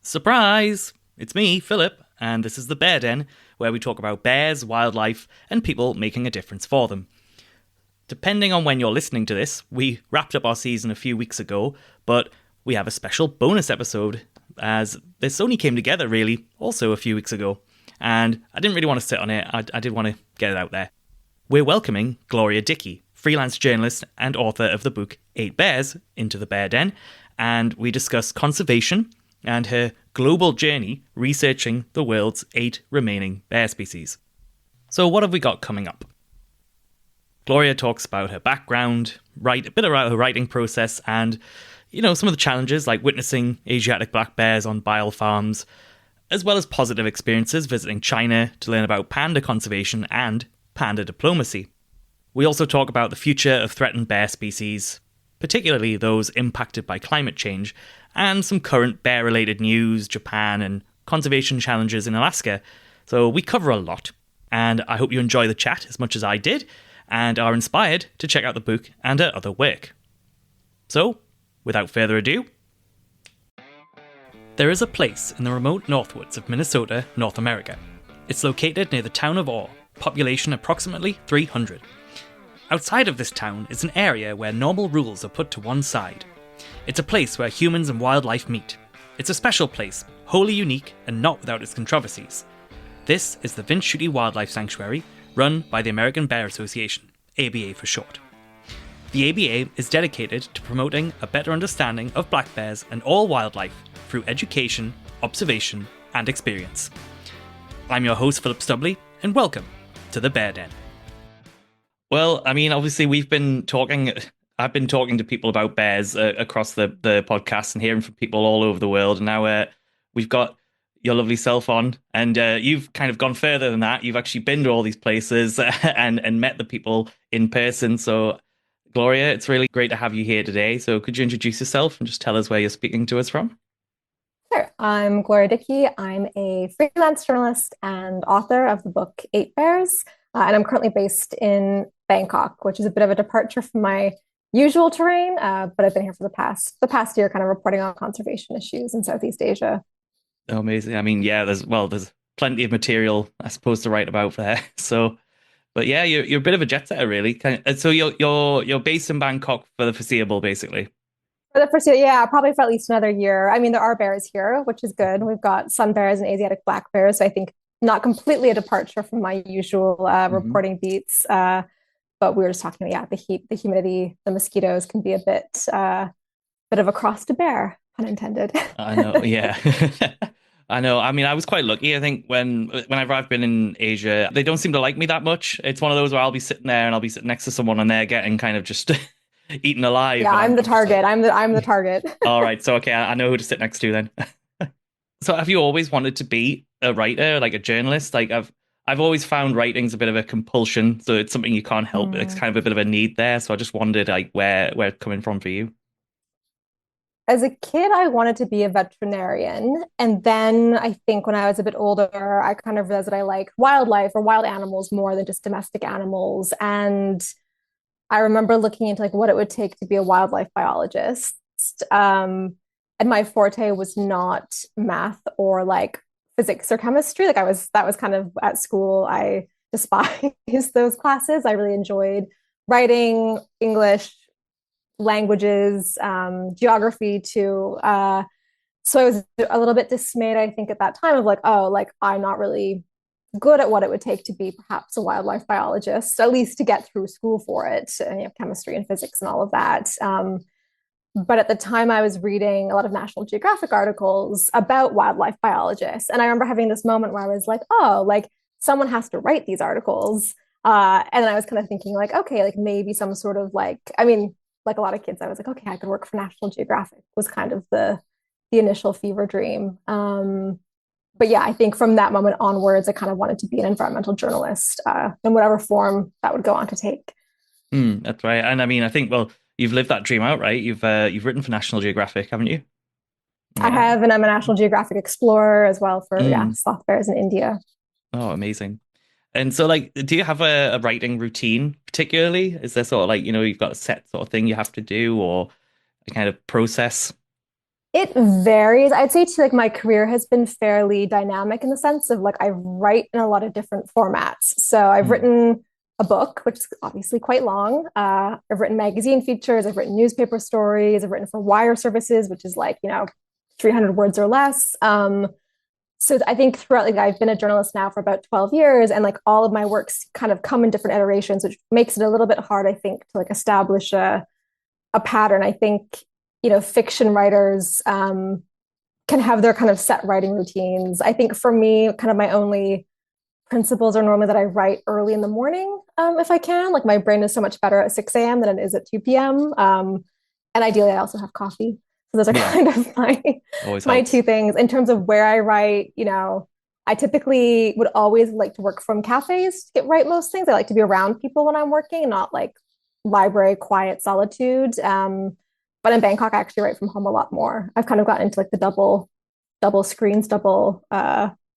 Surprise! It's me, Philip, and this is the Bear Den, where we talk about bears, wildlife, and people making a difference for them. Depending on when you're listening to this, we wrapped up our season a few weeks ago, but we have a special bonus episode, as this only came together, really, also a few weeks ago. And I didn't really want to sit on it, I did want to get it out there. We're welcoming Gloria Dickie, freelance journalist and author of the book 8 Bears, into the Bear Den, and we discuss conservation and her global journey researching the world's 8 remaining bear species. So what have we got coming up? Gloria talks about her background, a bit about her writing process, and, some of the challenges like witnessing Asiatic black bears on bile farms, as well as positive experiences visiting China to learn about panda conservation and panda diplomacy. We also talk about the future of threatened bear species, particularly those impacted by climate change, and some current bear-related news, Japan, and conservation challenges in Alaska. So we cover a lot, and I hope you enjoy the chat as much as I did, and are inspired to check out the book and her other work. So, without further ado, there is a place in the remote northwoods of Minnesota, North America. It's located near the town of Orr, population approximately 300. Outside of this town is an area where normal rules are put to one side. It's a place where humans and wildlife meet. It's a special place, wholly unique and not without its controversies. This is the Vince Schutte Wildlife Sanctuary, run by the American Bear Association, ABA for short. The ABA is dedicated to promoting a better understanding of black bears and all wildlife through education, observation, and experience. I'm your host, Philip Stubley, and welcome to the Bear Den. Well, obviously I've been talking to people about bears across the podcast and hearing from people all over the world. And now we've got your lovely self on, and you've kind of gone further than that. You've actually been to all these places and met the people in person. So, Gloria, it's really great to have you here today. So could you introduce yourself and just tell us where you're speaking to us from? Sure. I'm Gloria Dickie. I'm a freelance journalist and author of the book 8 Bears. And I'm currently based in Bangkok, which is a bit of a departure from my usual terrain, but I've been here for the past year, kind of reporting on conservation issues in Southeast Asia. Oh, amazing. There's plenty of material, I suppose, to write about there. So, but yeah, you're a bit of a jet setter, really. So you're based in Bangkok for the foreseeable, basically. For the foreseeable, yeah, probably for at least another year. There are bears here, which is good. We've got sun bears and Asiatic black bears, so I think not completely a departure from my usual reporting beats. But we were just talking, the heat, the humidity, the mosquitoes can be a bit of a cross to bear, pun intended. I know, yeah. I know. I was quite lucky. I think whenever I've been in Asia, they don't seem to like me that much. It's one of those where I'll be sitting there and I'll be sitting next to someone and they're getting kind of just eaten alive. Yeah, I'm the target. I'm the target. All right. So, okay, I know who to sit next to then. So have you always wanted to be a writer, like a journalist? Like I've always found writing's a bit of a compulsion, so it's something you can't help. It's kind of a bit of a need there. So I just wondered like where it's coming from for you. As a kid, I wanted to be a veterinarian. And then I think when I was a bit older, I kind of realized that I like wildlife or wild animals more than just domestic animals. And I remember looking into like what it would take to be a wildlife biologist. And my forte was not math or like physics or chemistry. That was kind of at school. I despised those classes. I really enjoyed writing, English, languages, geography too. So I was a little bit dismayed, I think, at that time of like, oh, like I'm not really good at what it would take to be perhaps a wildlife biologist, at least to get through school for it, and chemistry and physics and all of that. But at the time, I was reading a lot of National Geographic articles about wildlife biologists. And I remember having this moment where I was like, oh, like someone has to write these articles. And then I was kind of thinking like, okay, like maybe some sort of like a lot of kids, I was like, okay, I could work for National Geographic was kind of the initial fever dream. But yeah, I think from that moment onwards, I kind of wanted to be an environmental journalist in whatever form that would go on to take. That's right. And I think, well, you've lived that dream out, right? You've written for National Geographic, haven't you? Yeah. I have, and I'm a National Geographic explorer as well for sloth bears in India. Oh, amazing. And so, like, do you have a writing routine particularly? Is there sort of like, you've got a set sort of thing you have to do or a kind of process? It varies. I'd say too, like my career has been fairly dynamic in the sense of like I write in a lot of different formats. So I've Mm. written a book, which is obviously quite long. I've written magazine features, I've written newspaper stories, I've written for wire services, which is like, 300 words or less. So I think throughout, like I've been a journalist now for about 12 years, and like all of my works kind of come in different iterations, which makes it a little bit hard, I think, to like establish a pattern. I think, fiction writers can have their kind of set writing routines. I think for me, kind of my only principles are normally that I write early in the morning, if I can. Like my brain is so much better at 6 a.m. than it is at 2 p.m. And ideally, I also have coffee. So those are Yeah, kind of my always my two helps. things. In terms of where I write, I typically would always like to work from cafes to write most things. I like to be around people when I'm working, not like library, quiet solitude. But in Bangkok, I actually write from home a lot more. I've kind of gotten into like the double screens, double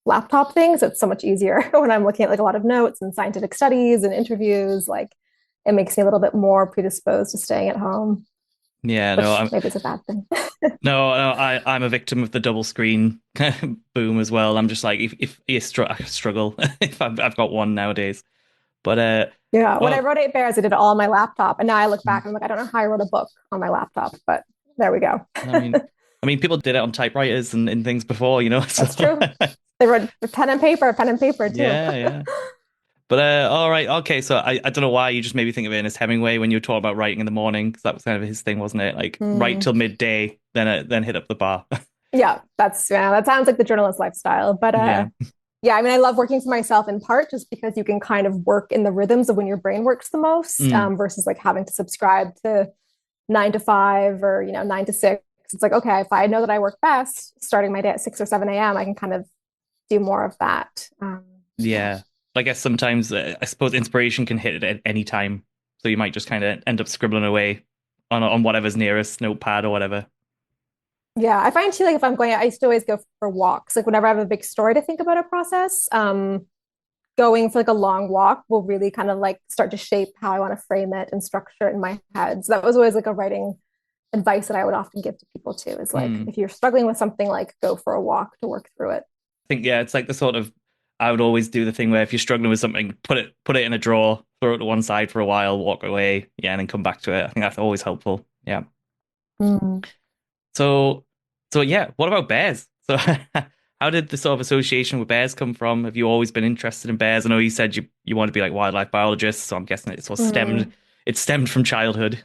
laptop thing. So it's so much easier when I'm looking at like a lot of notes and scientific studies and interviews. Like it makes me a little bit more predisposed to staying at home, Yeah, no, which maybe is a bad thing. I'm a victim of the double screen boom as well. I'm just like, if you I struggle if I've got one nowadays. But Yeah, when I well, wrote Eight Bears, I did it all on my laptop, and now I look back and I'm like, I don't know how I wrote a book on my laptop, but there we go. I mean, people did it on typewriters and things before, So That's true. They wrote pen and paper too. yeah, yeah. But all right, okay. So I don't know why you just made me think of it as Hemingway when you were talking about writing in the morning, because that was kind of his thing, wasn't it? Like write Mm. till midday, then hit up the bar. Yeah, that sounds like the journalist lifestyle. But Yeah. yeah, I mean, I love working for myself in part just because you can kind of work in the rhythms of when your brain works the most, Mm. versus like having to subscribe to 9 to 5 or 9 to 6. It's like, okay, if I know that I work best starting my day at 6 or 7 a.m., I can kind of do more of that. Yeah. Yeah. I guess sometimes I suppose inspiration can hit it at any time. So you might just kind of end up scribbling away on whatever's nearest notepad or whatever. Yeah, I find too, like if I'm going, I used to always go for walks. Like whenever I have a big story to think about a process, going for like a long walk will really kind of like start to shape how I want to frame it and structure it in my head. So that was always like a writing advice that I would often give to people too, is like Mm. if you're struggling with something, like go for a walk to work through it. I think yeah, it's like the sort of I would always do the thing where if you're struggling with something, put it in a drawer, throw it to one side for a while, walk away, yeah, and then come back to it. I think that's always helpful. Yeah. Mm. So yeah, what about bears? So how did the sort of association with bears come from? Have you always been interested in bears? I know you said you want to be like wildlife biologists, so I'm guessing Mm. it stemmed from childhood.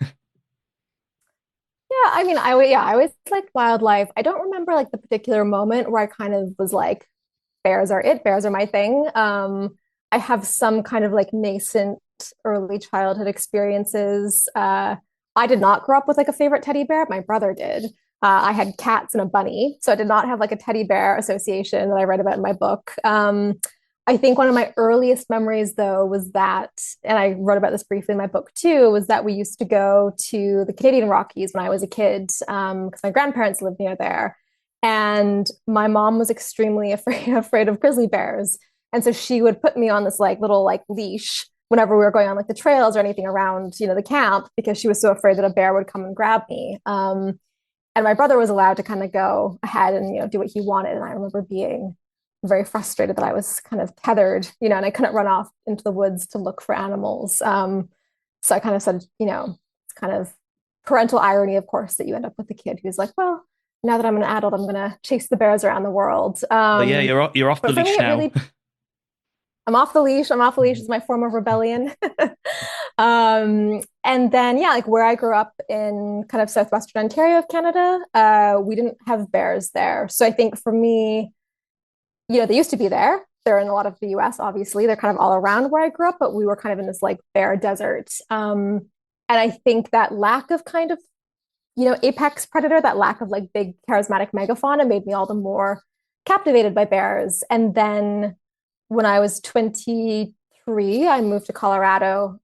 Yeah, I mean, I always like wildlife. I don't remember like the particular moment where I kind of was like, bears are it, bears are my thing. I have some kind of like nascent early childhood experiences. I did not grow up with like a favorite teddy bear. My brother did. I had cats and a bunny, so I did not have like a teddy bear association that I write about in my book. I think one of my earliest memories, though, was that, and I wrote about this briefly in my book too, was that we used to go to the Canadian Rockies when I was a kid, because my grandparents lived near there. And my mom was extremely afraid of grizzly bears. And so she would put me on this like little like leash whenever we were going on like the trails or anything around, the camp, because she was so afraid that a bear would come and grab me. And my brother was allowed to kind of go ahead and do what he wanted. And I remember being very frustrated that I was kind of tethered, and I couldn't run off into the woods to look for animals. So I kind of said, it's kind of parental irony, of course, that you end up with a kid who's like, well, now that I'm an adult, I'm going to chase the bears around the world. Well, yeah, you're off the But for me, leash it now. really, I'm off the leash. I'm off the leash is my form of rebellion. And then, yeah, like where I grew up in kind of southwestern Ontario of Canada, we didn't have bears there. So I think for me, they used to be there. They're in a lot of the US, obviously. They're kind of all around where I grew up, but we were kind of in this like bear desert. And I think that lack of kind of, apex predator, that lack of like big charismatic megafauna made me all the more captivated by bears. And then when I was 23, I moved to Colorado,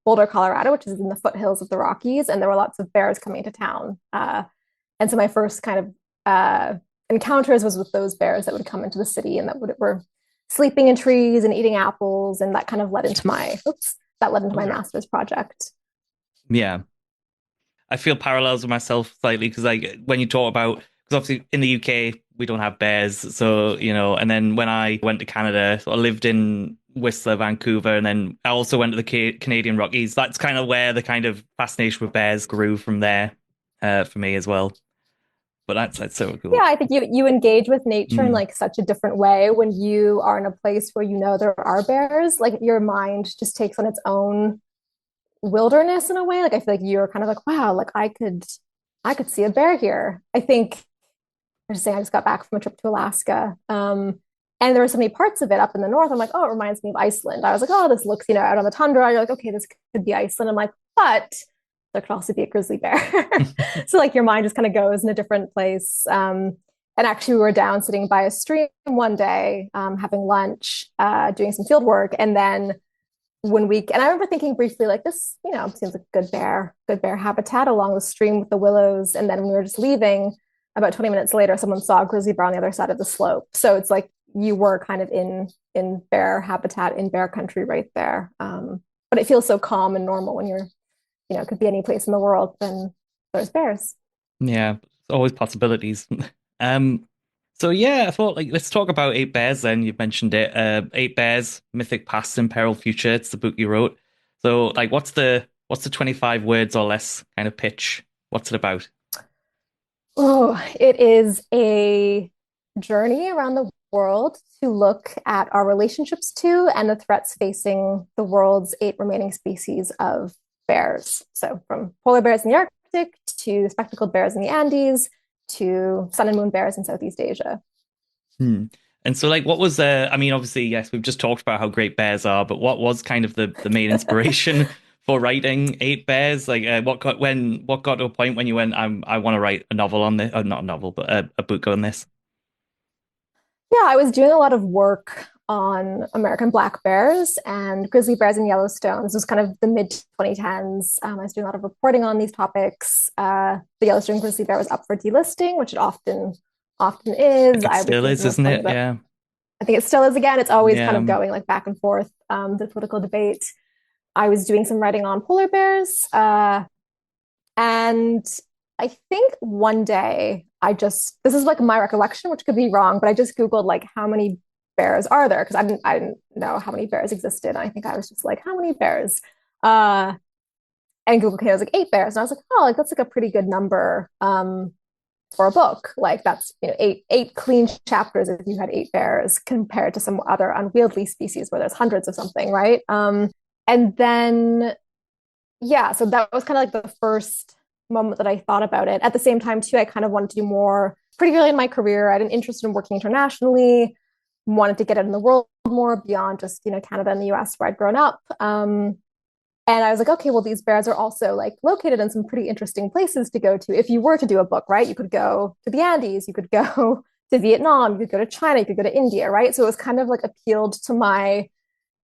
Boulder, Colorado, which is in the foothills of the Rockies, and there were lots of bears coming to town. And so my first kind of encounters was with those bears that would come into the city and were sleeping in trees and eating apples, and that kind of led into my Oh, sorry. master's project. Yeah. I feel parallels with myself slightly because like when you talk about because obviously in the UK we don't have bears, so and then when I went to Canada, so I lived in Whistler, Vancouver, and then I also went to the Canadian Rockies. That's kind of where the kind of fascination with bears grew from there, for me as well. But that's so Yeah, cool. I think you engage with nature in Mm, like such a different way when you are in a place where you know there are bears. Like your mind just takes on its own wilderness in a way. Like I feel like you're kind of like, wow, like I could see a bear here. I think I was saying I just got back from a trip to Alaska. And there were so many parts of it up in the north. I'm like, oh, it reminds me of Iceland. I was like, oh, this looks, out on the tundra. You're like, okay, this could be Iceland. I'm like, but there could also be a grizzly bear. So like your mind just kind of goes in a different place. And actually, we were down sitting by a stream one day, having lunch, doing some field work, and then and I remember thinking briefly, like this, seems like good bear habitat along the stream with the willows. And then when we were just leaving, about 20 minutes later, someone saw a grizzly bear on the other side of the slope. So it's like you were kind of in bear habitat, in bear country right there. But it feels so calm and normal when it could be any place in the world, then there's bears. yeah, always possibilities. Um, so yeah, I thought like let's talk about Eight Bears. Then you mentioned it. Eight Bears: Mythic Past and Peril Future. It's the book you wrote. So like, what's the 25 words or less kind of pitch? What's it about? Oh, it is a journey around the world to look at our relationships to and the threats facing the world's eight remaining species of bears. So, from polar bears in the Arctic to spectacled bears in the Andes to sun and moon bears in Southeast Asia. Hmm. And so, like, what was I mean, obviously, yes, we've just talked about how great bears are, but what was kind of the main inspiration for writing Eight Bears? Like, what got to a point when you went, I want to write a novel on this, not a novel, but a book on this. Yeah, I was doing a lot of work on American black bears and grizzly bears in Yellowstone. This was kind of the mid 2010s. I was doing a lot of reporting on these topics. The Yellowstone grizzly bear was up for delisting, which it often I is. think it I was still doing is, some isn't reporting it? about. Yeah, I think it still is again. It's always kind yeah. of going like back and forth. The political debate. I was doing some writing on polar bears, and I think one day this is like my recollection, which could be wrong, but I just Googled like how many bears are there? Because I didn't know how many bears existed. And I think I was just like, how many bears? Uh and Google came, I was like eight bears. And I was like, oh, like that's like a pretty good number for a book. Like that's eight clean chapters if you had eight bears compared to some other unwieldy species where there's hundreds of something, right? And then yeah, so that was kind of like the first moment that I thought about it. At the same time, too, I kind of wanted to do more pretty early in my career. I had an interest in working internationally, wanted to get out in the world more beyond just, Canada and the US where I'd grown up. And I was like, okay, well, these bears are also like located in some pretty interesting places to go to. If you were to do a book, right, you could go to the Andes, you could go to Vietnam, you could go to China, you could go to India, right? So it was kind of like appealed to my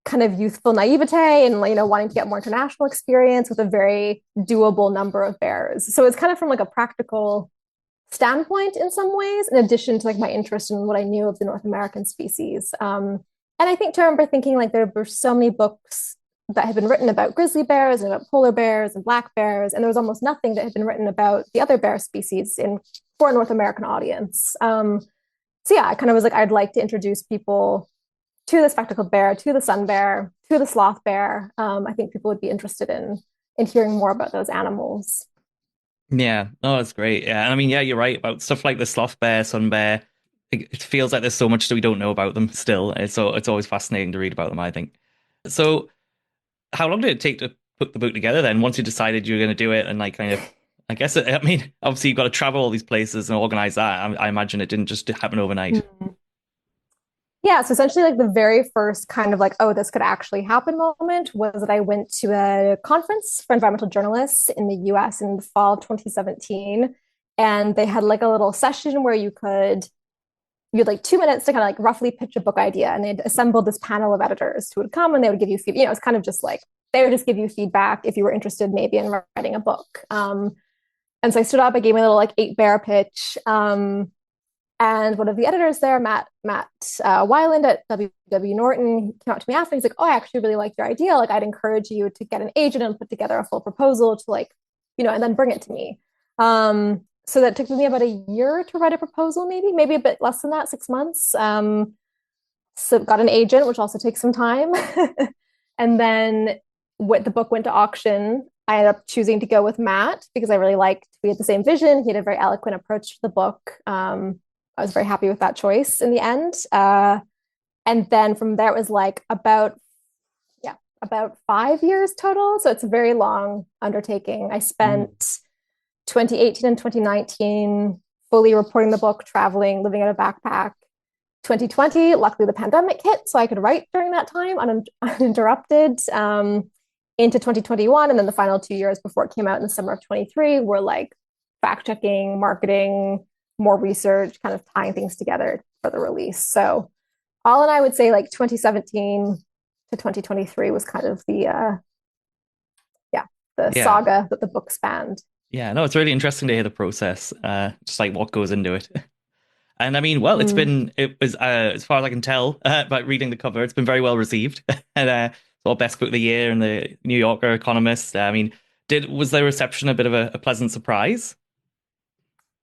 kind of youthful naivete and wanting to get more international experience with a very doable number of bears. So it's kind of from like a practical standpoint in some ways, in addition to like my interest in what I knew of the North American species. And I think I remember thinking like there were so many books that had been written about grizzly bears and about polar bears and black bears, and there was almost nothing that had been written about the other bear species for a North American audience. So yeah, I kind of was like, I'd like to introduce people to the spectacled bear, to the sun bear, to the sloth bear. I think people would be interested in hearing more about those animals. Yeah, no, that's great. Yeah, and I mean, yeah, you're right about stuff like the sloth bear, sun bear. It feels like there's so much that we don't know about them still. So it's always fascinating to read about them, I think. So, how long did it take to put the book together then? Once you decided you were going to do it, and like kind of, I guess, I mean, obviously you've got to travel all these places and organize that. I imagine it didn't just happen overnight. Mm. Yeah, so essentially, like the very first kind of like, oh, this could actually happen moment was that I went to a conference for environmental journalists in the US in the fall of 2017. And they had like a little session where you had like 2 minutes to kind of like roughly pitch a book idea. And they'd assembled this panel of editors who would come and they would give you feedback. It's kind of just like they would just give you feedback if you were interested maybe in writing a book. And so I stood up, I gave my little like eight bear pitch. And one of the editors there, Matt Weiland at W. Norton, came out to me after. He's like, "Oh, I actually really like your idea. Like, I'd encourage you to get an agent and put together a full proposal to like and then bring it to me. So that took me about a year to write a proposal, maybe a bit less than that, 6 months. So got an agent, which also takes some time. And then the book went to auction. I ended up choosing to go with Matt because I really liked, we had the same vision. He had a very eloquent approach to the book. I was very happy with that choice in the end. And then from there, it was like about 5 years total. So it's a very long undertaking. I Mm. spent 2018 and 2019 fully reporting the book, traveling, living in a backpack. 2020, luckily the pandemic hit, so I could write during that time uninterrupted, into 2021. And then the final 2 years before it came out in the summer of 23 were like fact checking, marketing, more research, kind of tying things together for the release. So all in, I would say like 2017 to 2023 was kind of the Yeah. saga that the book spanned. Yeah. No, it's really interesting to hear the process, just like what goes into it. And I mean, well, Mm. it was, as far as I can tell, by reading the cover, it's been very well received. And all best book of the year in the New Yorker Economist. I mean, was the reception a bit of a pleasant surprise?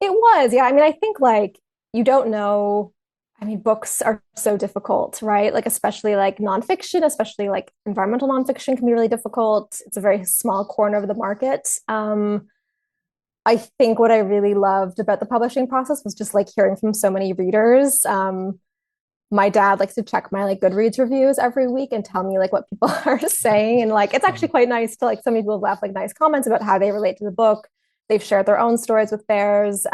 It was, yeah. I mean, I think like you don't know. I mean, books are so difficult, right? Like, especially like nonfiction, especially like environmental nonfiction can be really difficult. It's a very small corner of the market. I think what I really loved about the publishing process was just like hearing from so many readers. My dad likes to check my like Goodreads reviews every week and tell me like what people are saying. And like it's actually Mm. quite nice to like some people have left like nice comments about how they relate to the book. They've shared their own stories with theirs.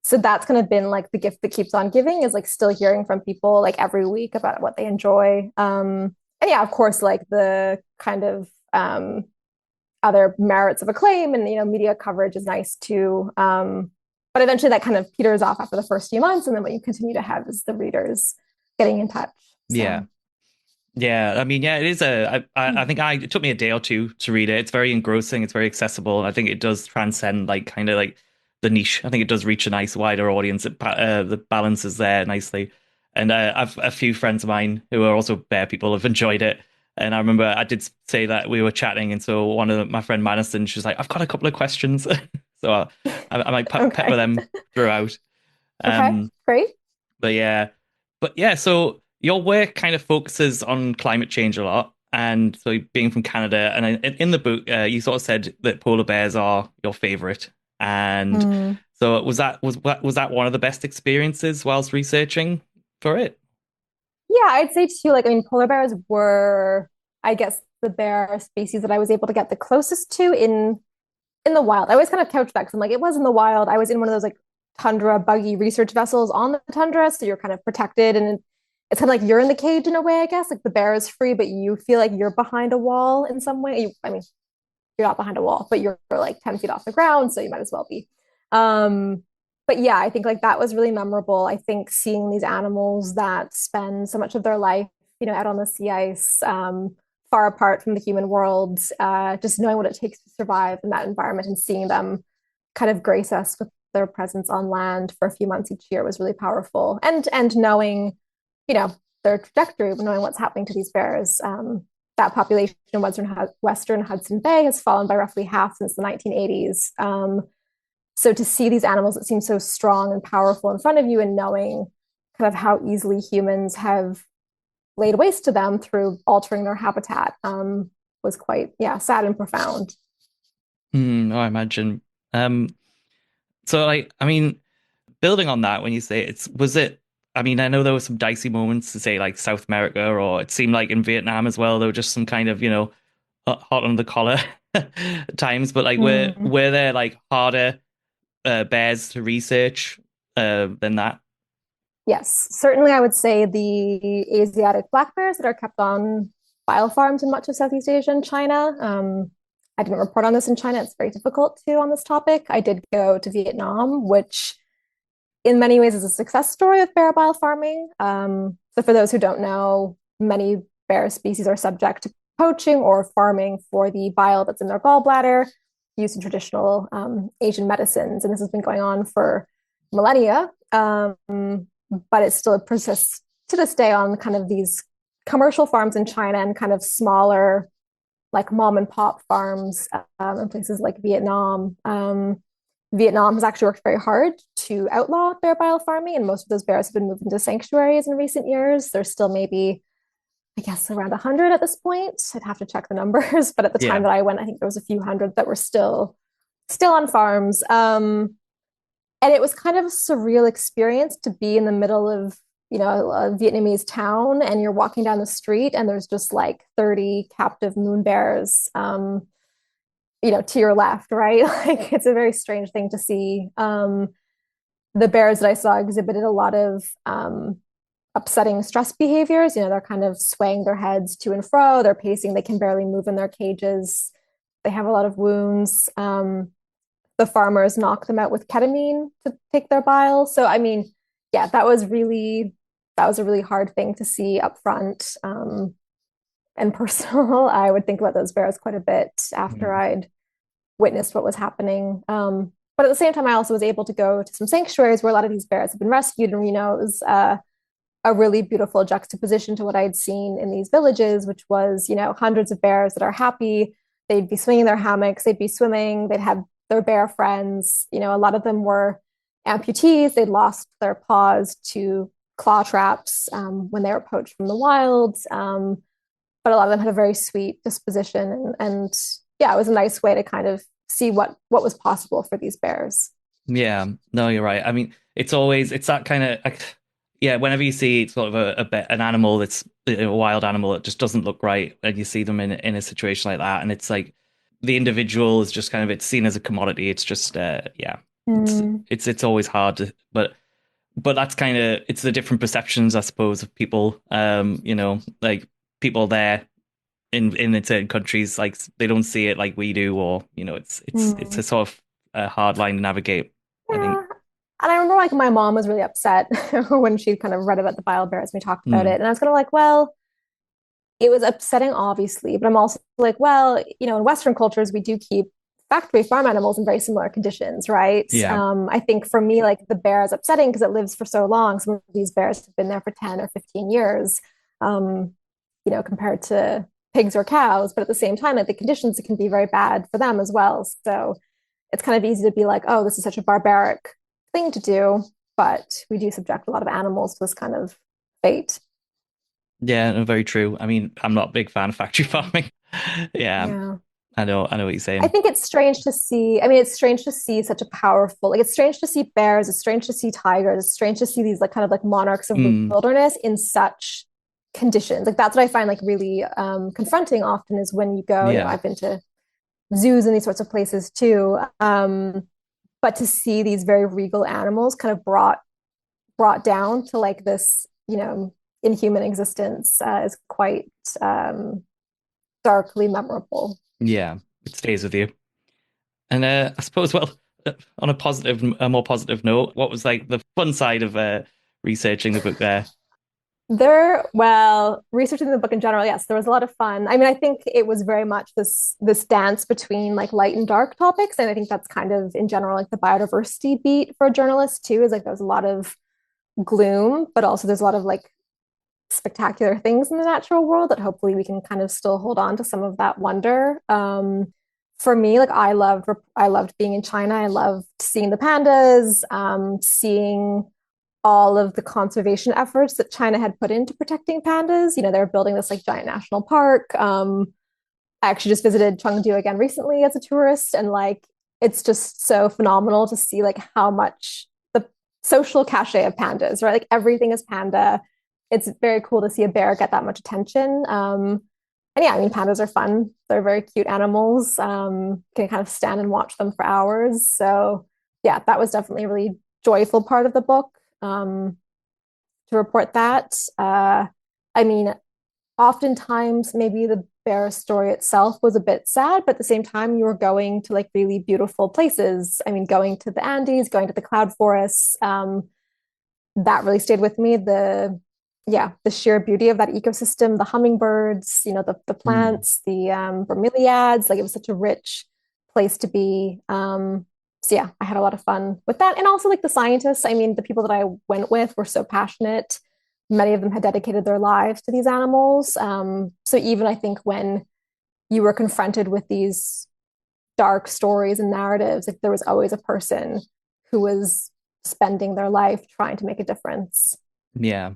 So that's kind of been like the gift that keeps on giving is like still hearing from people like every week about what they enjoy. And yeah, of course, like the kind of other merits of acclaim and media coverage is nice too. But eventually that kind of peters off after the first few months, and then what you continue to have is the readers getting in touch. Yeah. So Yeah, I mean, yeah, it is I think it took me a day or two to read it. It's very engrossing. It's very accessible. And I think it does transcend like kind of like the niche. I think it does reach a nice wider audience. The balance is there nicely. And I've a few friends of mine who are also bear people have enjoyed it. And I remember I did say that we were chatting, and so my friend Madison, she was like, "I've got a couple of questions," so I might pepper okay, them throughout. okay, Um, great. but yeah, so your work kind of focuses on climate change a lot. And so being from Canada, and in the book, you sort of said that polar bears are your favorite. And Mm. so was that one of the best experiences whilst researching for it? Yeah, I'd say too. Like, I mean, polar bears were, I guess, the bear species that I was able to get the closest to in the wild. I always kind of couch that because I'm like, it was in the wild. I was in one of those like tundra buggy research vessels on the tundra, so you're kind of protected, and it's kind of like you're in the cage in a way, I guess. Like the bear is free, but you feel like you're behind a wall in some way. I mean, you're not behind a wall, but you're like 10 feet off the ground, so you might as well be. Um, but yeah, I think like that was really memorable. I think seeing these animals that spend so much of their life, out on the sea ice, far apart from the human world, just knowing what it takes to survive in that environment and seeing them kind of grace us with their presence on land for a few months each year was really powerful. And knowing, you know, their trajectory, knowing what's happening to these bears. That population in Western Hudson Bay has fallen by roughly half since the 1980s. So to see these animals that seem so strong and powerful in front of you and knowing kind of how easily humans have laid waste to them through altering their habitat was quite, yeah, sad and profound. I imagine. Um, so like, I mean, building on that, when you say was it? I mean, I know there were some dicey moments to say like South America, or it seemed like in Vietnam as well. There were just some kind of, hot under the collar times. But like, Mm. were there like harder bears to research than that? Yes, certainly I would say the Asiatic black bears that are kept on bile farms in much of Southeast Asia and China. I didn't report on this in China. It's very difficult to on this topic. I did go to Vietnam, which in many ways is a success story of bear bile farming. So for those who don't know, many bear species are subject to poaching or farming for the bile that's in their gallbladder, used in traditional Asian medicines. And this has been going on for millennia. But it still persists to this day on kind of these commercial farms in China and kind of smaller like mom and pop farms in places like Vietnam. Vietnam has actually worked very hard to outlaw bear bile farming, and most of those bears have been moved into sanctuaries in recent years. There's still maybe, I guess, around 100 at this point. I'd have to check the numbers, but at the time Yeah. that I went, I think there was a few hundred that were still on farms. And it was kind of a surreal experience to be in the middle of, a Vietnamese town, and you're walking down the street and there's just like 30 captive moon bears, to your left, right? Like it's a very strange thing to see. The bears that I saw exhibited a lot of upsetting stress behaviors. They're kind of swaying their heads to and fro, they're pacing, they can barely move in their cages, they have a lot of wounds. The farmers knock them out with ketamine to take their bile. So, I mean, yeah, that was a really hard thing to see up front, and personal. I would think about those bears quite a bit after Mm. I'd witnessed what was happening. But at the same time, I also was able to go to some sanctuaries where a lot of these bears have been rescued. And, it was a really beautiful juxtaposition to what I'd seen in these villages, which was, hundreds of bears that are happy. They'd be swinging their hammocks, they'd be swimming, they'd have their bear friends. A lot of them were amputees. They'd lost their paws to claw traps when they were poached from the wild. But a lot of them had a very sweet disposition, and yeah, it was a nice way to kind of see what was possible for these bears. Yeah, no, you're right. I mean, it's that kind of like, yeah. Whenever you see sort of an animal that's a wild animal that just doesn't look right, and you see them in a situation like that, and it's like the individual is just kind of it's seen as a commodity. It's just yeah, it's Mm, it's always hard to, but that's kind of it's the different perceptions, I suppose, of people. Like people there in certain countries, like they don't see it like we do, or it's a mm. sort of a hard line to navigate, I think. Yeah. And I remember like my mom was really upset when she kind of read about the bile bears and we talked about Mm, it. And I was kind of like, well, it was upsetting, obviously, but I'm also like, well, in Western cultures, we do keep factory farm animals in very similar conditions, right? yeah, I think for me, like the bear is upsetting because it lives for so long. Some of these bears have been there for 10 or 15 years, um, compared to pigs or cows. But at the same time, like the conditions can be very bad for them as well. So it's kind of easy to be like, oh, this is such a barbaric thing to do. But we do subject a lot of animals to this kind of fate. yeah, no, very true. I mean, I'm not a big fan of factory farming. Yeah, Yeah. I know what you're I saying. think it's strange to see. I mean, it's strange to see such a powerful, like, it's strange to see bears, it's strange to see tigers, it's strange to see these, like, kind of like monarchs of the Mm, wilderness in such conditions. Like, that's what I find, like, really confronting often is when you go, yeah, I've been to zoos and these sorts of places too. But to see these very regal animals kind of brought down to like this, inhuman existence is quite darkly memorable. yeah, it stays with you. And I suppose, well, on a more positive note, what was like the fun side of researching the book there? Well, researching the book in general, yes, there was a lot of fun. I mean, I think it was very much this dance between like light and dark topics, and I think that's kind of in general like the biodiversity beat for a journalist too. Is like there's a lot of gloom, but also there's a lot of like spectacular things in the natural world that hopefully we can kind of still hold on to some of that wonder. For me, like I loved being in China. I loved seeing the pandas, seeing all of the conservation efforts that China had put into protecting pandas. They were building this like giant national park. I actually just visited Chengdu again recently as a tourist, and like it's just so phenomenal to see like how much the social cachet of pandas, right? Like everything is panda. It's very cool to see a bear get that much attention. And yeah, I mean, pandas are fun. They're very cute animals. Can kind of stand and watch them for hours. So yeah, that was definitely a really joyful part of the book, to report that. I mean, oftentimes maybe the bear story itself was a bit sad, but at the same time, you were going to like really beautiful places. I mean, going to the Andes, going to the cloud forests, that really stayed with me. The sheer beauty of that ecosystem, the hummingbirds, the Mm, plants, the bromeliads, like it was such a rich place to be. So yeah, I had a lot of fun with that. And also like the scientists, I mean, the people that I went with were so passionate. Many of them had dedicated their lives to these animals. So even I think when you were confronted with these dark stories and narratives, like there was always a person who was spending their life trying to make a difference. Yeah.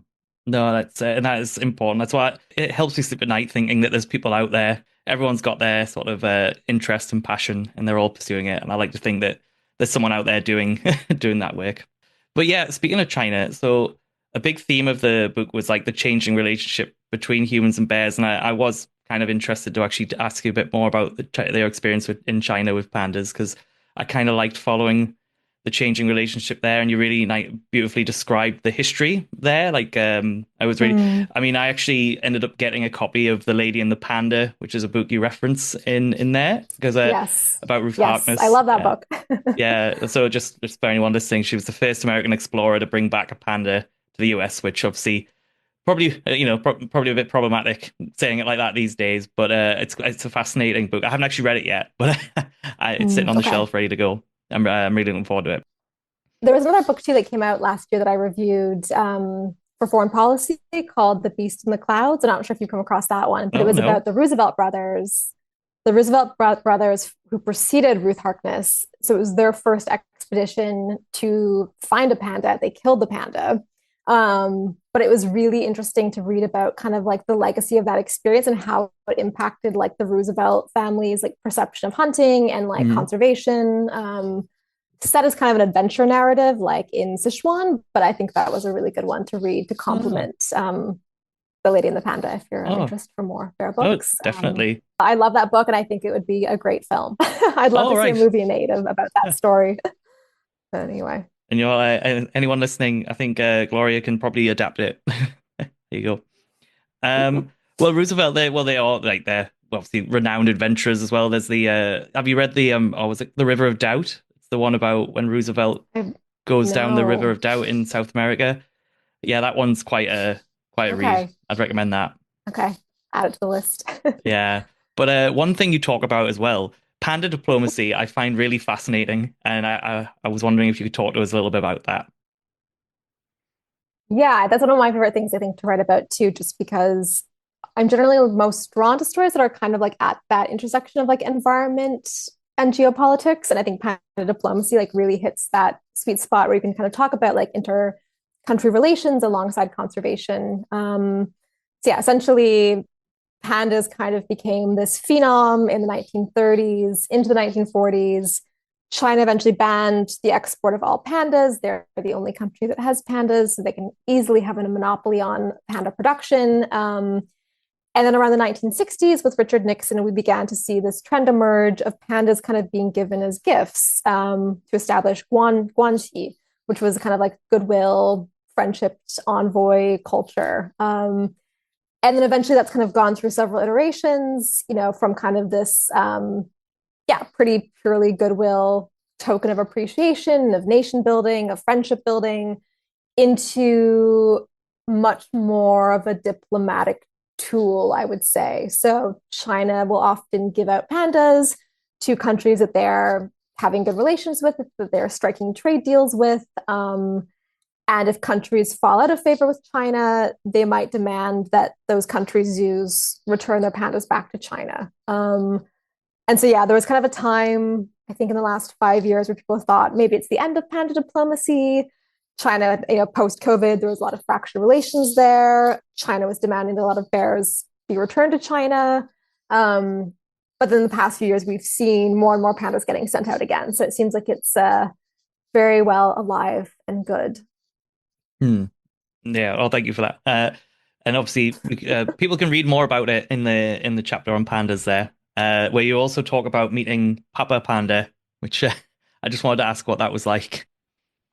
No, that's and that is important. That's why it helps me sleep at night thinking that there's people out there. Everyone's got their sort of interest and passion, and they're all pursuing it. And I like to think that there's someone out there doing doing that work. But yeah, speaking of China, so a big theme of the book was like the changing relationship between humans and bears, and I was kind of interested to actually ask you a bit more about their experience in China with pandas because I kind of liked following the changing relationship there, and you really like beautifully described the history there. Like, I was really, Mm, I mean, I actually ended up getting a copy of The Lady and the Panda, which is a book you reference in there because yes. about Ruth Yes, I Harkness. love that Yeah, book. yeah. So just for anyone listening, she was the first American explorer to bring back a panda to the US, which obviously probably probably a bit problematic saying it like that these days, but it's a fascinating book. I haven't actually read it yet, but it's sitting on the Okay. shelf ready to go. I'm really looking forward to it. There was another book too that came out last year that I reviewed for foreign policy called The Beast in the Clouds. I'm not sure if you've come across that one, but it Oh was no. about the Roosevelt brothers who preceded Ruth Harkness. So it was their first expedition to find a panda. They killed the panda. But it was really interesting to read about kind of like the legacy of that experience and how it impacted like the Roosevelt family's like perception of hunting and like Mhm. conservation. Set as kind of an adventure narrative like in Sichuan, but I think that was a really good one to read to Oh, complement The Lady and the Panda if you're oh, interested for more bear oh, books. definitely. I love that book and I think it would be a great film. I'd love All to see a right. movie made about that story. But anyway. And anyone listening, I think Gloria can probably adapt it. There you go. Well, Roosevelt, they are like they're obviously renowned adventurers as well. There's the have you read the or was it The River of Doubt? It's the one about when Roosevelt I, goes down the River no. of Doubt in South America. Yeah, that one's quite a read. Okay. I'd recommend that. Okay. Add it to the list. Yeah. But one thing you talk about as well, panda diplomacy, I find really fascinating, and I was wondering if you could talk to us a little bit about that. Yeah, that's one of my favorite things I think to write about too, just because I'm generally most drawn to stories that are kind of like at that intersection of like environment and geopolitics. And I think panda diplomacy like really hits that sweet spot where you can kind of talk about like inter-country relations alongside conservation. So yeah, essentially pandas kind of became this phenom in the 1930s into the 1940s. China eventually banned the export of all pandas. They're the only country that has pandas, so they can easily have a monopoly on panda production. And then around the 1960s, with Richard Nixon, we began to see this trend emerge of pandas kind of being given as gifts to establish guanxi, which was kind of like goodwill, friendship, envoy culture. And then eventually that's kind of gone through several iterations, from kind of this, yeah, pretty purely goodwill token of appreciation, of nation building, of friendship building, into much more of a diplomatic tool, I would say. So China will often give out pandas to countries that they're having good relations with, that they're striking trade deals with. And if countries fall out of favor with China, they might demand that those countries' zoos return their pandas back to China. And so, yeah, there was kind of a time, I think, in the last 5 years where people thought maybe it's the end of panda diplomacy. China, post COVID, there was a lot of fractured relations there. China was demanding that a lot of bears be returned to China. But then the past few years, we've seen more and more pandas getting sent out again. So it seems like it's very well alive and good. Hmm. Yeah, well, thank you for that. And obviously, people can read more about it in the chapter on pandas there, where you also talk about meeting Papa Panda, which I just wanted to ask what that was like.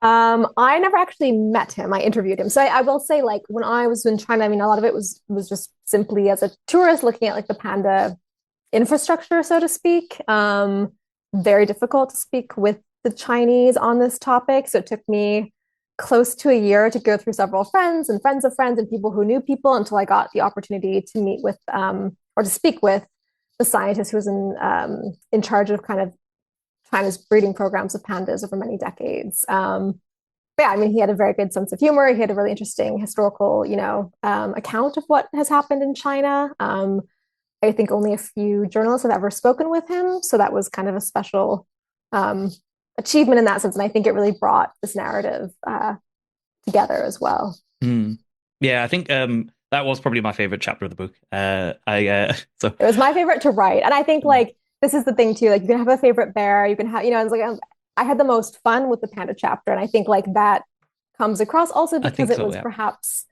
I never actually met him. I interviewed him. So I will say, like, when I was in China, I mean, a lot of it was just simply as a tourist looking at like the panda infrastructure, so to speak. Very difficult to speak with the Chinese on this topic. So it took me close to a year to go through several friends and friends of friends and people who knew people until I got the opportunity to meet with or to speak with the scientist who was in charge of kind of China's breeding programs of pandas over many decades. But yeah, I mean, he had a very good sense of humor. He had a really interesting historical, account of what has happened in China. I think only a few journalists have ever spoken with him. So that was kind of a special um, achievement in that sense. And I think it really brought this narrative together as well. Mm. Yeah, I think that was probably my favorite chapter of the book. I so It was my favorite to write. And I think like this is the thing too, like you can have a favorite bear, you can have, it's like I had the most fun with the panda chapter. And I think like that comes across also I because think it so, was yeah. perhaps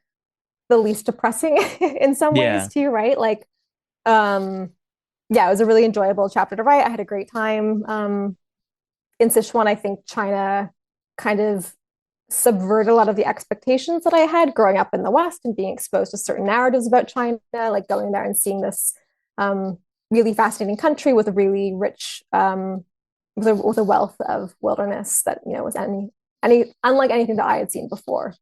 the least depressing in some ways Yeah. too, right? Like, um, yeah, it was a really enjoyable chapter to write. I had a great time. In Sichuan, I think China kind of subvert a lot of the expectations that I had growing up in the West and being exposed to certain narratives about China, like going there and seeing this um, really fascinating country with a really rich, with a wealth of wilderness that was any unlike anything that I had seen before.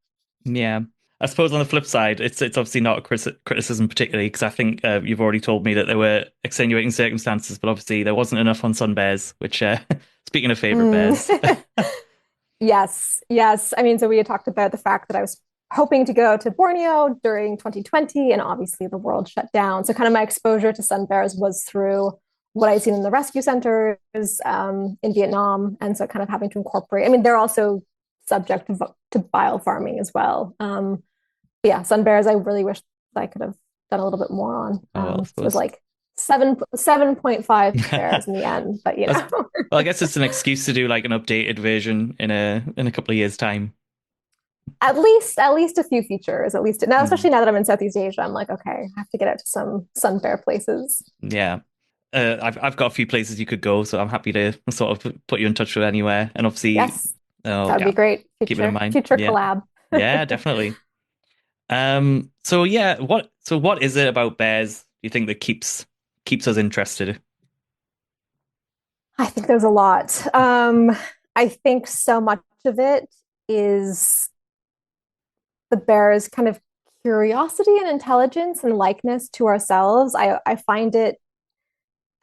Yeah. I suppose on the flip side, it's obviously not a criticism particularly because I think you've already told me that there were extenuating circumstances, but obviously there wasn't enough on sun bears, which speaking of favorite bears. Mm. Yes, yes. I mean, so we had talked about the fact that I was hoping to go to Borneo during 2020, and obviously the world shut down. So, kind of my exposure to sun bears was through what I'd seen in the rescue centers in Vietnam. And so, kind of having to incorporate, I mean, they're also subject to bile farming as well. Yeah, sun bears, I really wish I could have done a little bit more on. Oh well, I So it was suppose. like 7.5 bears in the end, but That's, well, I guess it's an excuse to do like an updated version in a couple of years' time. at least a few features, at least now, Mm. especially now that I'm in Southeast Asia, I'm like, okay, I have to get out to some sun bear places. Yeah. I've got a few places you could go, so I'm happy to sort of put you in touch with anywhere. And obviously, Yes, oh that would be yeah, great. keep it in Future mind. future Yeah, collab. yeah, definitely. So yeah, what is it about bears you think that keeps us interested? I think there's a lot. I think so much of it is the bear's kind of curiosity and intelligence and likeness to ourselves. I find it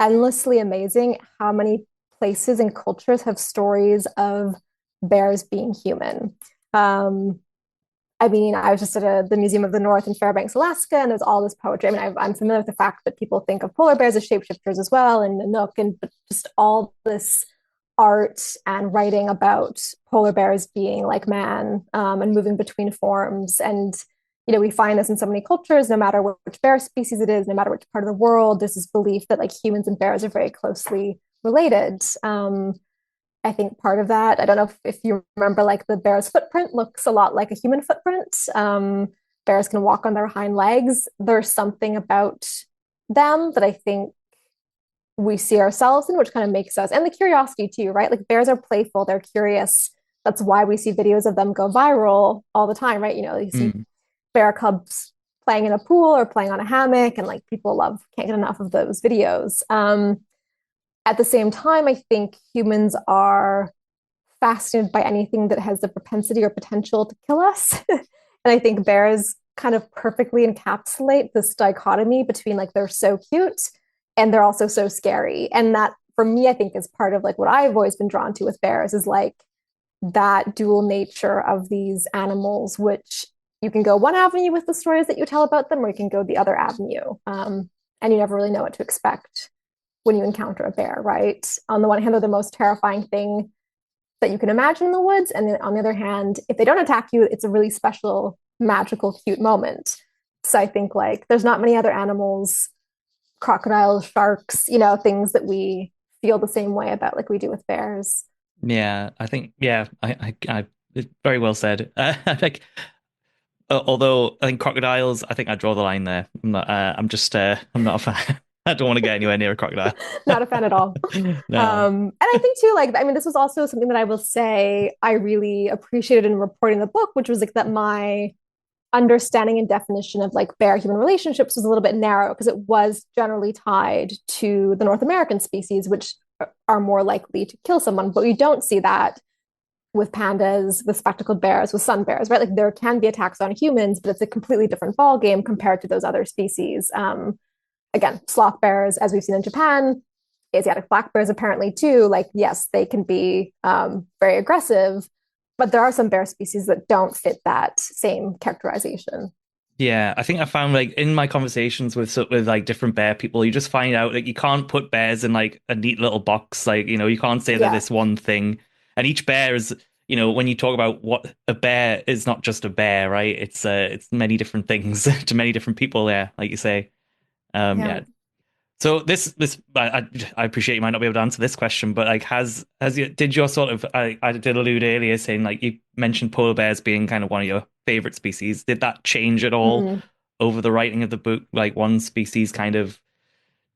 endlessly amazing how many places and cultures have stories of bears being human. Um, I mean, I was just at the Museum of the North in Fairbanks, Alaska, and there's all this poetry. I mean, I'm familiar with the fact that people think of polar bears as shapeshifters as well, and Nanook, and just all this art and writing about polar bears being like man and moving between forms. And, we find this in so many cultures, no matter which bear species it is, no matter which part of the world, there's this belief that like humans and bears are very closely related. I think part of that, I don't know if you remember, like the bear's footprint looks a lot like a human footprint. Bears can walk on their hind legs. There's something about them that I think we see ourselves in, which kind of makes us, and the curiosity too, right? Like bears are playful, they're curious. That's why we see videos of them go viral all the time, right? You see Mm, bear cubs playing in a pool or playing on a hammock, and like people can't get enough of those videos. At the same time, I think humans are fascinated by anything that has the propensity or potential to kill us. And I think bears kind of perfectly encapsulate this dichotomy between like they're so cute and they're also so scary. And that for me, I think is part of like what I've always been drawn to with bears is like that dual nature of these animals, which you can go one avenue with the stories that you tell about them, or you can go the other avenue. And you never really know what to expect when you encounter a bear, right? On the one hand, they're the most terrifying thing that you can imagine in the woods. And then on the other hand, if they don't attack you, it's a really special, magical, cute moment. So I think like there's not many other animals, crocodiles, sharks, things that we feel the same way about like we do with bears. yeah, I think yeah, it's very well said. I think although I think crocodiles, I think I draw the line there. I'm not. I'm not a fan. I don't want to get anywhere near a crocodile. Not a fan at all. No. And I think too, like, I mean, this was also something that I will say I really appreciated in reporting the book, which was like that my understanding and definition of like bear human relationships was a little bit narrow because it was generally tied to the North American species, which are more likely to kill someone. But we don't see that with pandas, with spectacled bears, with sun bears, right? Like there can be attacks on humans, but it's a completely different ball game compared to those other species. Again, sloth bears, as we've seen in Japan, Asiatic black bears apparently too. Like yes, they can be very aggressive, but there are some bear species that don't fit that same characterization. Yeah, I think I found like in my conversations with like different bear people, you just find out like you can't put bears in like a neat little box. Like, you can't say that Yeah. this one thing. And each bear is, when you talk about what a bear is, not just a bear, right? It's many different things to many different people, yeah, like you say. Yeah. Yeah. So I appreciate you might not be able to answer this question, but like did your sort of I did allude earlier saying like you mentioned polar bears being kind of one of your favorite species. Did that change at all Mm. over the writing of the book? Like one species kind of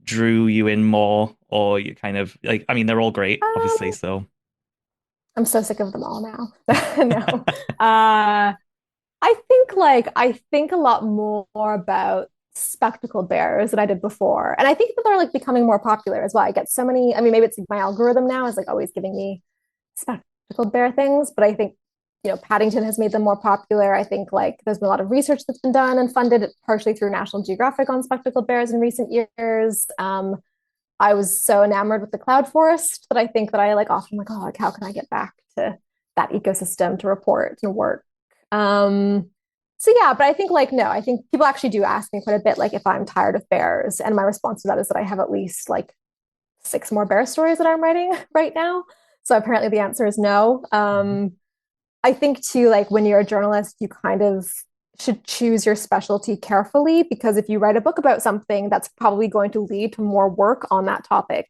drew you in more, or you kind of like I mean they're all great, obviously. Um, So I'm so sick of them all now. No. I think a lot more about spectacled bears than I did before. And I think that they're like becoming more popular as well. I get so many, I mean, maybe it's my algorithm now is like always giving me spectacled bear things, but I think, Paddington has made them more popular. I think like there's been a lot of research that's been done and funded partially through National Geographic on spectacled bears in recent years. I was so enamored with the cloud forest that I think that I like often like, oh, like how can I get back to that ecosystem to report and work? Um, so yeah, but I think like no, I think people actually do ask me quite a bit like if I'm tired of bears, and my response to that is that I have at least like six more bear stories that I'm writing right now. So apparently the answer is no. I think too, like when you're a journalist, you kind of should choose your specialty carefully because if you write a book about something, that's probably going to lead to more work on that topic.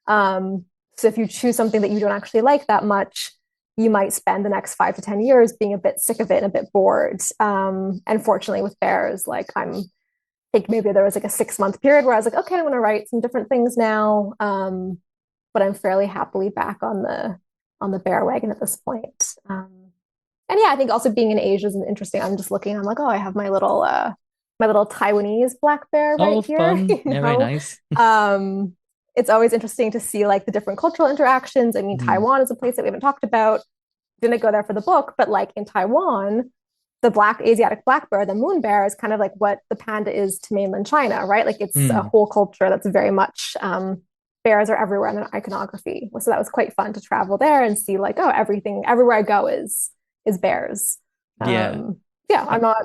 So if you choose something that you don't actually like that much, you might spend the next 5 to 10 years being a bit sick of it and a bit bored. And fortunately, with bears, like I think maybe there was like a 6 month period where I was like, okay, I'm going to write some different things now. But I'm fairly happily back on the bear wagon at this point. And yeah, I think also being in Asia is interesting. I'm just looking, I'm like, oh, I have my little Taiwanese black bear oh, right here, fun. Yeah, very nice. Um, it's always interesting to see like the different cultural interactions. I mean, Mm, Taiwan is a place that we haven't talked about. Didn't go there for the book, but like in Taiwan, the black Asiatic black bear, the moon bear, is kind of like what the panda is to mainland China, right? Like it's a mm. whole culture that's very much bears are everywhere in the iconography. So that was quite fun to travel there and see like, oh, everything everywhere I go is bears. Yeah. Yeah, Uh, I'm not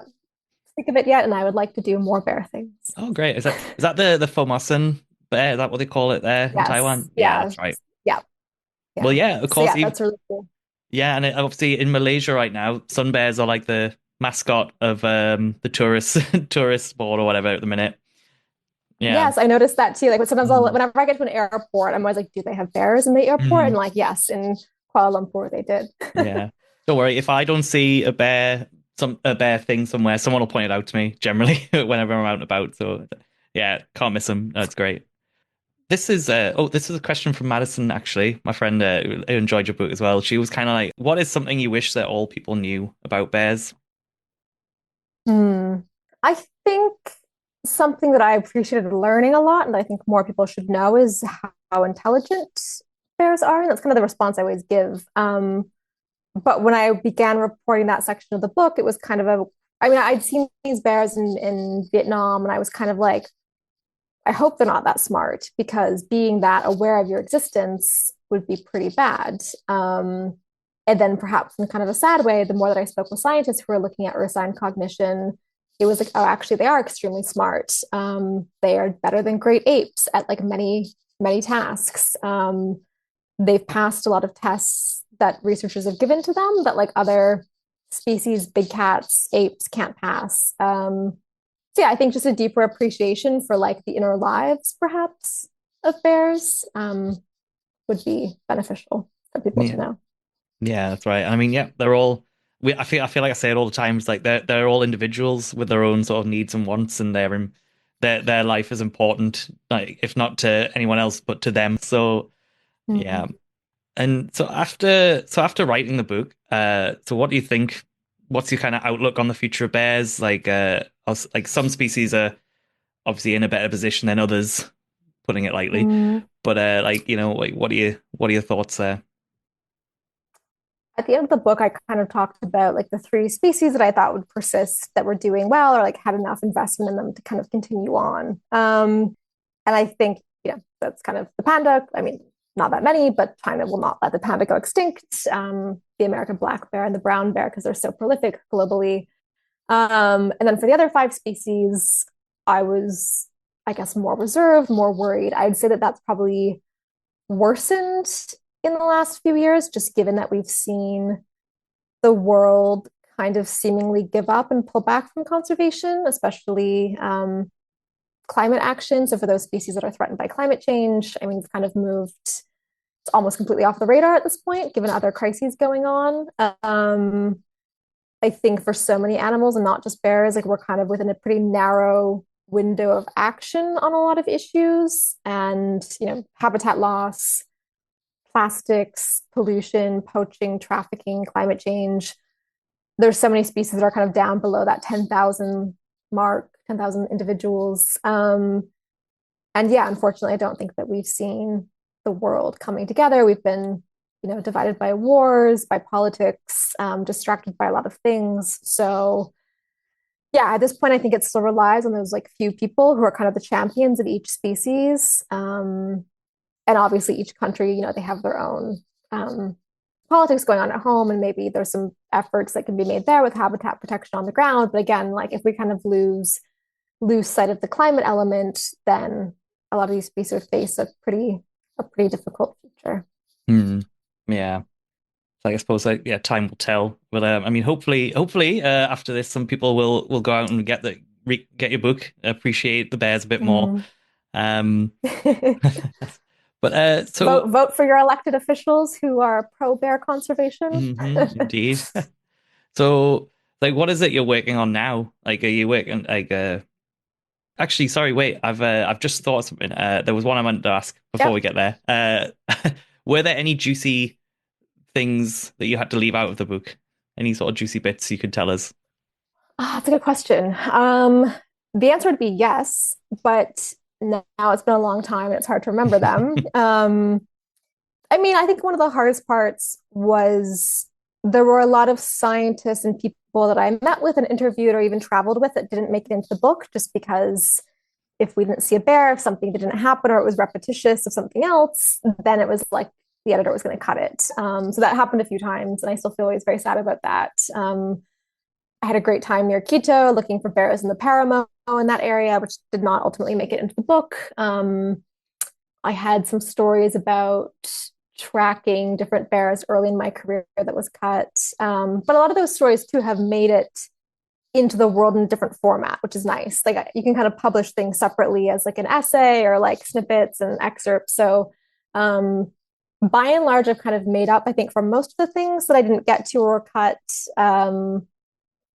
sick of it yet, and I would like to do more bear things. Oh, great. Is that the Formosan bear? Is that what they call it there in Yes, Taiwan? Yeah, yeah, that's right. yeah, Well, yeah. yeah, of So course. yeah, Even that's really cool. yeah, and obviously in Malaysia right now, sun bears are like the mascot of the tourist tourist board or whatever at the minute. Yeah. Yes, I noticed that too. Like sometimes Mm, whenever I get to an airport, I'm always like, do they have bears in the airport? And mhm. like, yes, in Kuala Lumpur they did. Yeah. Don't worry, if I don't see a bear thing somewhere, someone will point it out to me generally whenever I'm out and about. So yeah, can't miss them. That's great. This is a question from Madison actually, my friend who enjoyed your book as well. She was kind of like, what is something you wish that all people knew about bears? Hmm. I think something that I appreciated learning a lot, and I think more people should know, is how intelligent bears are. And that's kind of the response I always give. But when I began reporting that section of the book, it was kind of I mean, I'd seen these bears in Vietnam, and I was kind of like, I hope they're not that smart because being that aware of your existence would be pretty bad. And then perhaps in kind of a sad way, the more that I spoke with scientists who were looking at reassigned cognition, it was like, oh, actually, they are extremely smart. They are better than great apes at like many tasks. They've passed a lot of tests that researchers have given to them that like other species, big cats, apes can't pass. So yeah, I think just a deeper appreciation for like the inner lives, perhaps, of bears would be beneficial for people to Yeah. know. Yeah, that's right. I mean, yeah, they're all I feel like I say it all the time. It's like they're all individuals with their own sort of needs and wants, and their life is important, like if not to anyone else, but to them. So yeah. Mm. And so after writing the book, so what do you think? What's your kind of outlook on the future of bears? Like some species are obviously in a better position than others, putting it lightly. Mm. But like what are your thoughts there? At the end of the book, I kind of talked about like the three species that I thought would persist that were doing well or like had enough investment in them to kind of continue on. And I think, that's kind of the panda. I mean, not that many, but China will not let the panda go extinct. The American black bear and the brown bear, because they're so prolific globally. And then for the other five species, I was, I guess, more reserved, more worried. I'd say that that's probably worsened in the last few years, just given that we've seen the world kind of seemingly give up and pull back from conservation, especially climate action. So for those species that are threatened by climate change, I mean, we've kind of moved, it's almost completely off the radar at this point, given other crises going on. I think for so many animals and not just bears, like we're kind of within a pretty narrow window of action on a lot of issues and, habitat loss, plastics, pollution, poaching, trafficking, climate change. There's so many species that are kind of down below that 10,000 mark, 10,000 individuals. And yeah, unfortunately, I don't think that we've seen the world coming together. We've been, divided by wars, by politics, distracted by a lot of things. So yeah, at this point, I think it still relies on those like few people who are kind of the champions of each species. And obviously each country, they have their own politics going on at home, and maybe there's some efforts that can be made there with habitat protection on the ground. But again, like if we kind of lose sight of the climate element, then a lot of these species face a pretty difficult future. Hmm. Yeah. So I suppose like yeah, time will tell. But I mean, hopefully, after this, some people will go out and get your book, appreciate the bears a bit more. Mm. Um, but so Vote for your elected officials who are pro bear conservation. indeed. So like, what is it you're working on now? Like, are you working like Actually, sorry, wait. I've just thought of something. There was one I wanted to ask before we Yep. get there. Were there any juicy things that you had to leave out of the book? Any sort of juicy bits you could tell us? That's a good question. The answer would be yes, but now it's been a long time and it's hard to remember them. I mean, I think one of the hardest parts was there were a lot of scientists and people that I met with and interviewed or even traveled with that didn't make it into the book just because if we didn't see a bear, if something didn't happen or it was repetitious of something else, then it was like the editor was going to cut it. So that happened a few times, and I still feel always very sad about that. I had a great time near Quito looking for bears in the Paramo in that area, which did not ultimately make it into the book. I had some stories about tracking different bears early in my career that was cut. But a lot of those stories too have made it into the world in a different format, which is nice. Like you can kind of publish things separately as like an essay or like snippets and excerpts. So by and large, I've kind of made up, I think, for most of the things that I didn't get to or cut.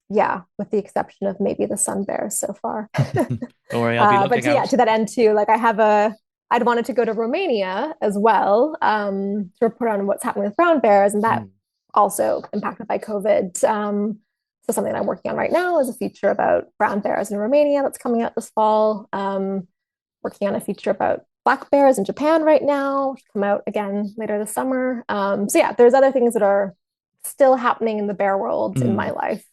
Yeah, with the exception of maybe the sun bears so far. Don't worry, I'll be But looking yeah, out. to that end too, like I'd wanted to go to Romania as well to report on what's happening with brown bears, and that Mm. also impacted by COVID. So something I'm working on right now is a feature about brown bears in Romania that's coming out this fall. Working on a feature about black bears in Japan right now, which come out again later this summer. So yeah, there's other things that are still happening in the bear world in my Mm. life.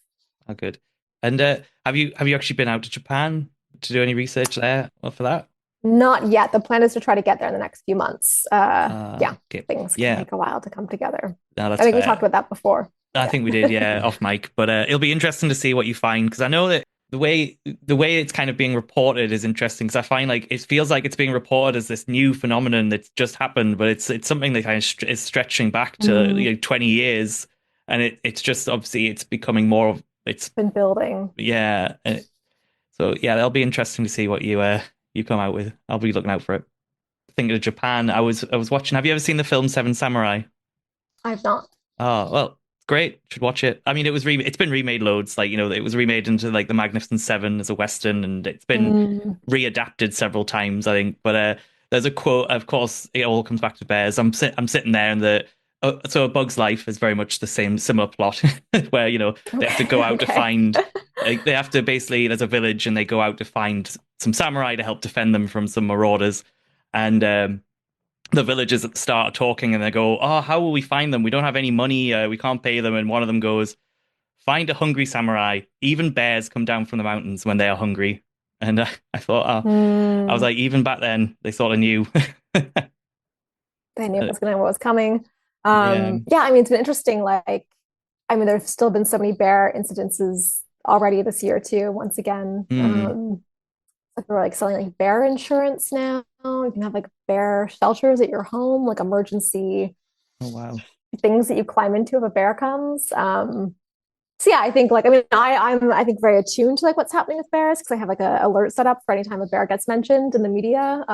Oh, good. And have you actually been out to Japan to do any research there or for that? Not yet. The plan is to try to get there in the next few months. Yeah, Okay. things can Yeah, take a while to come together. no, I that's think we talked fair. about that before. I Yeah. think we did, yeah, off mic. But it'll be interesting to see what you find because I know that the way it's kind of being reported is interesting because I find like it feels like it's being reported as this new phenomenon that's just happened, but it's something that kind of is stretching back to Mm, 20 years, and it's just obviously it's becoming more of it's been building. yeah. So yeah, that'll be interesting to see what you come out with. I'll be looking out for it. Thinking of Japan, I was watching. Have you ever seen the film Seven Samurai? I've not. Oh, well, great. Should watch it. I mean, it's been remade loads. Like, it was remade into like The Magnificent Seven as a Western, and it's been Mm, readapted several times, I think. But there's a quote, of course, it all comes back to bears. I'm sitting there and so A Bug's Life is very much the similar plot where, they have to go okay. out to Okay. find like they have to basically there's a village and they go out to find some samurai to help defend them from some marauders. And the villagers at the start are talking and they go, "Oh, how will we find them? We don't have any money. We can't pay them." And one of them goes, "Find a hungry samurai. Even bears come down from the mountains when they are hungry." And I thought, I was Mm, like, even back then, they sort of knew. I knew Uh, what was coming. yeah. Yeah, I mean, it's been interesting. Like, I mean, there's still been so many bear incidences already this year too. Once again, Mm. like we're like selling like bear insurance now. You can have like bear shelters at your home, like emergency Oh, wow. things that you climb into if a bear comes. So yeah, I think like I mean I think very attuned to like what's happening with bears because I have like a alert set up for any time a bear gets mentioned in the media.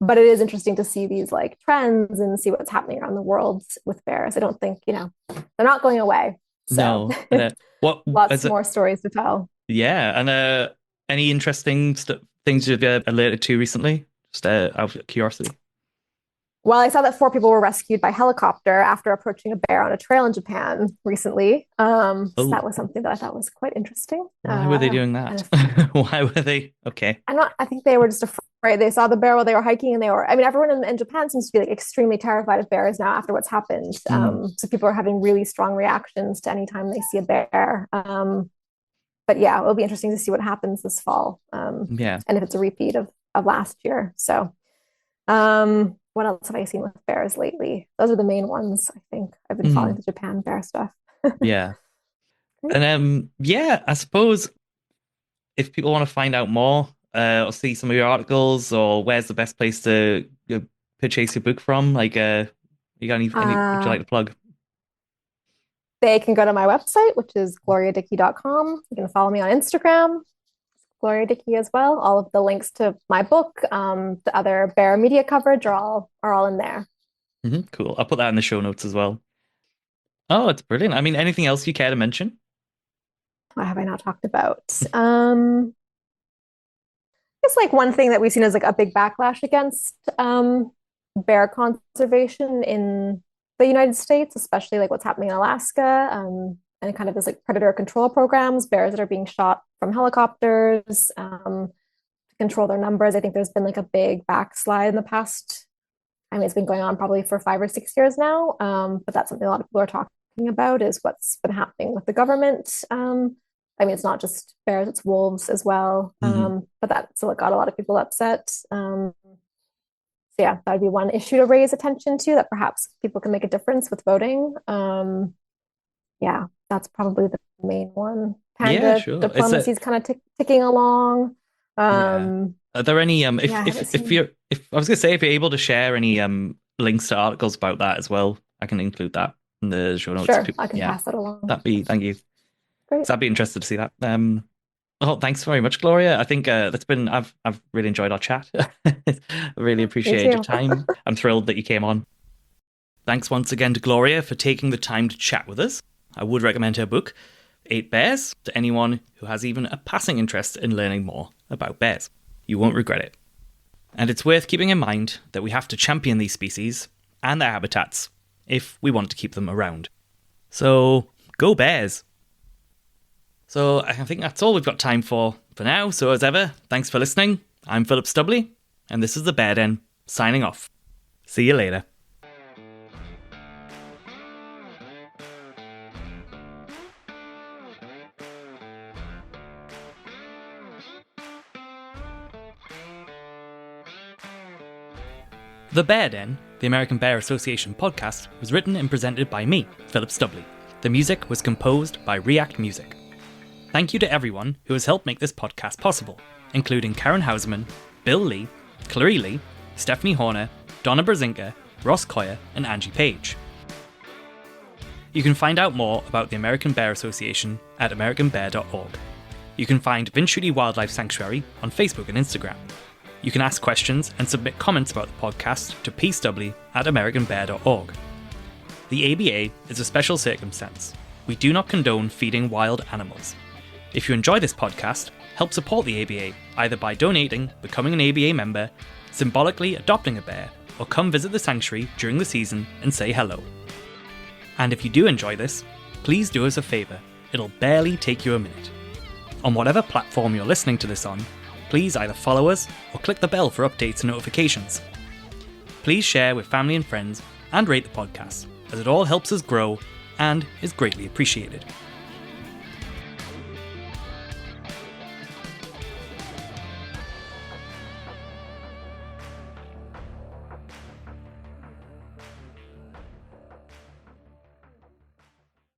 But it is interesting to see these like trends and see what's happening around the world with bears. I don't think, they're not going away. So No. And what is lots it? more stories to tell. Yeah. And any interesting things you've alerted to recently? Just out of curiosity. Well, I saw that 4 people were rescued by helicopter after approaching a bear on a trail in Japan recently. So that Oh, was something that I thought was quite interesting. why were they doing And that? if, Why were they? Okay. I'm not, I think they were just afraid. They saw the bear while they were hiking and I mean, everyone in Japan seems to be like extremely terrified of bears now after what's happened. Mm. So people are having really strong reactions to any time they see a bear. But yeah, it'll be interesting to see what happens this fall. Yeah. And if it's a repeat of last year. So, what else have I seen with bears lately? Those are the main ones, I think. I've been following Mm. the Japan bear stuff. Yeah. And yeah, I suppose if people want to find out more, or see some of your articles, or where's the best place to purchase your book from? Like, you got any would you Uh, like to plug? they can go to my website, which is gloriadickie.com. You can follow me on Instagram, Gloria Dickie as well. All of the links to my book, the other bear media coverage are all in there. Cool. I'll put that in the show notes as well. Oh, it's brilliant. I mean, anything else you care to mention? What have I not talked about? It's like one thing that we've seen as like a big backlash against bear conservation in the United States, especially like what's happening in Alaska, and kind of this like predator control programs, bears that are being shot from helicopters to control their numbers. I think there's been like a big backslide in the past. I mean, it's been going on probably for 5 or 6 years now, but that's something a lot of people are talking about is what's been happening with the government. I mean, it's not just bears, it's wolves as well. Hmm. But that's what got a lot of people upset. So yeah, that would be one issue to raise attention to that perhaps people can make a difference with voting. Yeah, that's probably the main one. Yeah, Panda sure. It's a diplomacy is kind of ticking along. Yeah. Are there any Yeah, I haven't if seen. you're if I was gonna say if you're able to share any links to articles about that as well, I can include that in the show notes. Sure, I can Yeah, pass that along. that'd be thank you. Great. So I'd be interested to see that. Oh, thanks very much, Gloria. I think that's been I've really enjoyed our chat. I really Me appreciate your too. time. I'm thrilled that you came on. Thanks once again to Gloria for taking the time to chat with us. I would recommend her book, Eight Bears, to anyone who has even a passing interest in learning more about bears. You won't regret it. And it's worth keeping in mind that we have to champion these species and their habitats if we want to keep them around. So, go bears! So, I think that's all we've got time for now. So, as ever, thanks for listening. I'm Philip Stubley, and this is the Bear Den, signing off. See you later. The Bear Den, the American Bear Association podcast, was written and presented by me, Philip Stubley. The music was composed by React Music. Thank you to everyone who has helped make this podcast possible, including Karen Hausman, Bill Lee, Clary Lee, Stephanie Horner, Donna Brzezinka, Ross Coyer, and Angie Page. You can find out more about the American Bear Association at americanbear.org. You can find Vinchuti Wildlife Sanctuary on Facebook and Instagram. You can ask questions and submit comments about the podcast to pstubley@americanbear.org. The ABA is a special circumstance. We do not condone feeding wild animals. If you enjoy this podcast, help support the ABA either by donating, becoming an ABA member, symbolically adopting a bear, or come visit the sanctuary during the season and say hello. And if you do enjoy this, please do us a favour. It'll barely take you a minute. On whatever platform you're listening to this on, please either follow us or click the bell for updates and notifications. Please share with family and friends and rate the podcast, as it all helps us grow and is greatly appreciated.